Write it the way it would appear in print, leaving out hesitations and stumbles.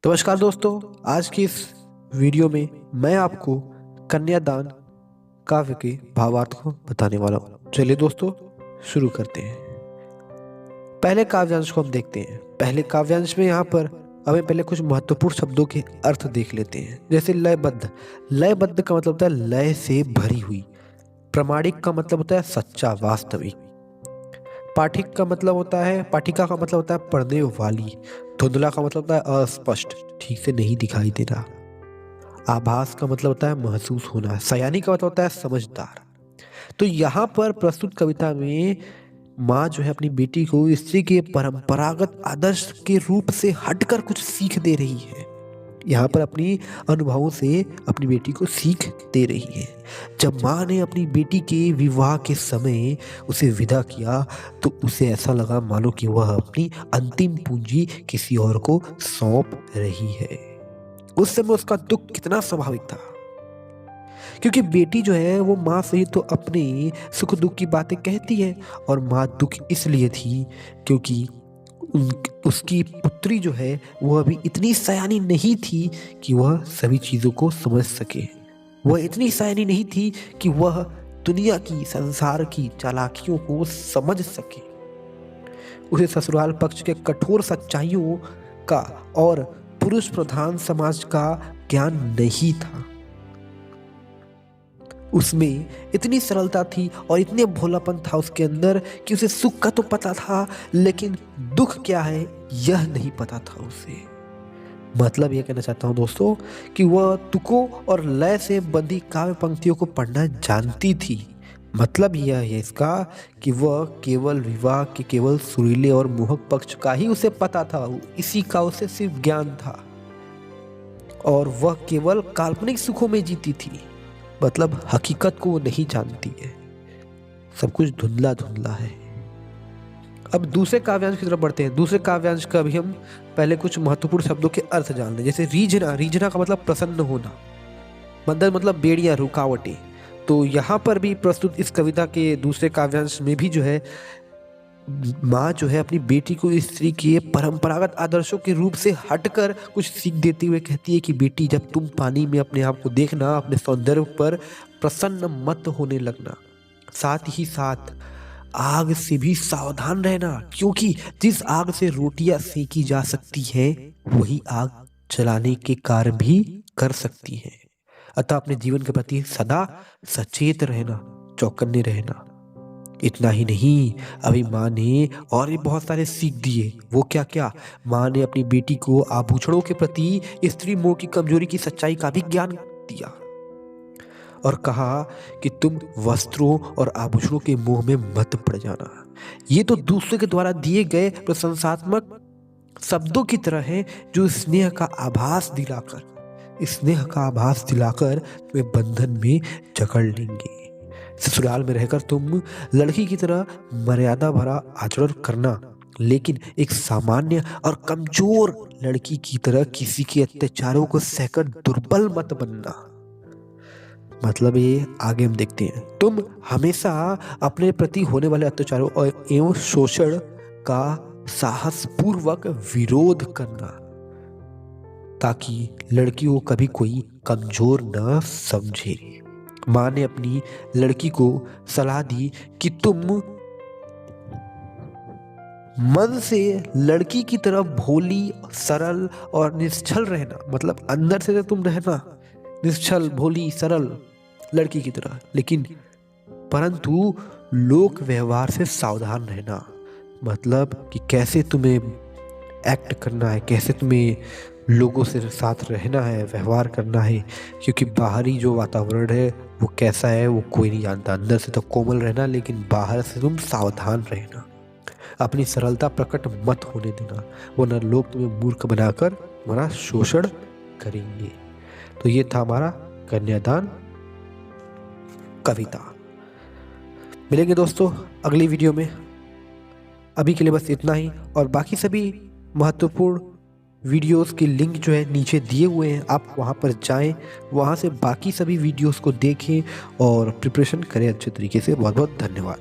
नमस्कार दोस्तों, आज की इस वीडियो में मैं आपको कन्यादान काव्य के भावार्थ को बताने वाला हूँ। चलिए दोस्तों शुरू करते हैं। पहले काव्यांश को हम देखते हैं। पहले काव्यांश में यहाँ पर हमें पहले कुछ महत्वपूर्ण शब्दों के अर्थ देख लेते हैं। जैसे लयबद्ध। लयबद्ध का मतलब होता है लय से भरी हुई। प्रामाणिक का मतलब होता है सच्चा, वास्तविक। पाठिका का मतलब होता है पढ़ने वाली। धुंधला का मतलब होता है अस्पष्ट, ठीक से नहीं दिखाई दे रहा। आभास का मतलब होता है महसूस होना। सयानी का मतलब होता है समझदार। तो यहाँ पर प्रस्तुत कविता में माँ जो है अपनी बेटी को स्त्री के परंपरागत आदर्श के रूप से हटकर कुछ सीख दे रही है। यहाँ पर अपनी अनुभवों से अपनी बेटी को सीख दे रही है। जब माँ ने अपनी बेटी के विवाह के समय उसे विदा किया तो उसे ऐसा लगा मानो कि वह अपनी अंतिम पूंजी किसी और को सौंप रही है। उस समय उसका दुख कितना स्वाभाविक था, क्योंकि बेटी जो है वो माँ से तो अपने सुख दुख की बातें कहती है, और माँ दुख इसलिए थी क्योंकि उसकी पुत्री जो है वह अभी इतनी सयानी नहीं थी कि वह सभी चीज़ों को समझ सके। वह इतनी सयानी नहीं थी कि वह दुनिया की, संसार की चालाकियों को समझ सके। उसे ससुराल पक्ष के कठोर सच्चाइयों का और पुरुष प्रधान समाज का ज्ञान नहीं था। उसमें इतनी सरलता थी और इतने भोलापन था उसके अंदर कि उसे सुख का तो पता था, लेकिन दुख क्या है यह नहीं पता था उसे। मतलब यह कहना चाहता हूं दोस्तों कि वह तुकों और लय से बंधी काव्य पंक्तियों को पढ़ना जानती थी। मतलब यह है इसका कि वह केवल विवाह के केवल सुरीले और मोहक पक्ष का ही उसे पता था, इसी का उसे सिर्फ ज्ञान था, और वह केवल काल्पनिक सुखों में जीती थी। मतलब हकीकत को वो नहीं जानती है, सब कुछ धुंधला धुंधला है। अब दूसरे काव्यांश की तरफ बढ़ते हैं। दूसरे काव्यांश का भी हम पहले कुछ महत्वपूर्ण शब्दों के अर्थ जान लें। जैसे रीझना। रीझना का मतलब प्रसन्न होना। मदद मतलब बेड़ियां, रुकावटें। तो यहाँ पर भी प्रस्तुत इस कविता के दूसरे काव्यांश में भी जो है माँ जो है अपनी बेटी को स्त्री के परंपरागत आदर्शों के रूप से हटकर कुछ सीख देते हुए कहती है कि बेटी, जब तुम पानी में अपने आप को देखना, अपने सौंदर्य पर प्रसन्न मत होने लगना। साथ ही साथ आग से भी सावधान रहना, क्योंकि जिस आग से रोटियां सेकी जा सकती है वही आग जलाने के कार्य भी कर सकती है। अतः अपने जीवन के प्रति सदा सचेत रहना, चौकन्ने रहना। इतना ही नहीं, अभी माँ ने और भी बहुत सारे सीख दिए। वो क्या क्या? माँ ने अपनी बेटी को आभूषणों के प्रति स्त्री मोह की कमजोरी की सच्चाई का भी ज्ञान दिया, और कहा कि तुम वस्त्रों और आभूषणों के मोह में मत पड़ जाना। ये तो दूसरे के द्वारा दिए गए प्रशंसात्मक शब्दों की तरह है, जो स्नेह का आभास दिलाकर तुम्हें बंधन में जकड़ लेंगे। ससुराल में रहकर तुम लड़की की तरह मर्यादा भरा आचरण करना, लेकिन एक सामान्य और कमजोर लड़की की तरह किसी के अत्याचारों को सहकर दुर्बल मत बनना। मतलब ये आगे हम देखते हैं। तुम हमेशा अपने प्रति होने वाले अत्याचारों और एवं शोषण का साहस पूर्वक विरोध करना, ताकि लड़की को कभी कोई कमजोर न समझे। माँ ने अपनी लड़की को सलाह दी कि तुम मन से लड़की की तरह भोली, सरल और निश्चल रहना। मतलब अंदर से तो तुम रहना निश्चल, भोली, सरल लड़की की तरह, लेकिन परंतु लोक व्यवहार से सावधान रहना। मतलब कि कैसे तुम्हें एक्ट करना है, कैसे तुम्हें लोगों से साथ रहना है, व्यवहार करना है, क्योंकि बाहरी जो वातावरण है वो कैसा है वो कोई नहीं जानता। अंदर से तो कोमल रहना, लेकिन बाहर से तुम सावधान रहना। अपनी सरलता प्रकट मत होने देना, वरना लोग तुम्हें मूर्ख बनाकर तुम्हारा शोषण करेंगे। तो ये था हमारा कन्यादान कविता। मिलेंगे दोस्तों अगली वीडियो में। अभी के लिए बस इतना ही, और बाकी सभी महत्वपूर्ण वीडियोस के लिंक जो है नीचे दिए हुए हैं, आप वहां पर जाएं, वहां से बाकी सभी वीडियोस को देखें और प्रिपरेशन करें अच्छे तरीके से। बहुत बहुत धन्यवाद।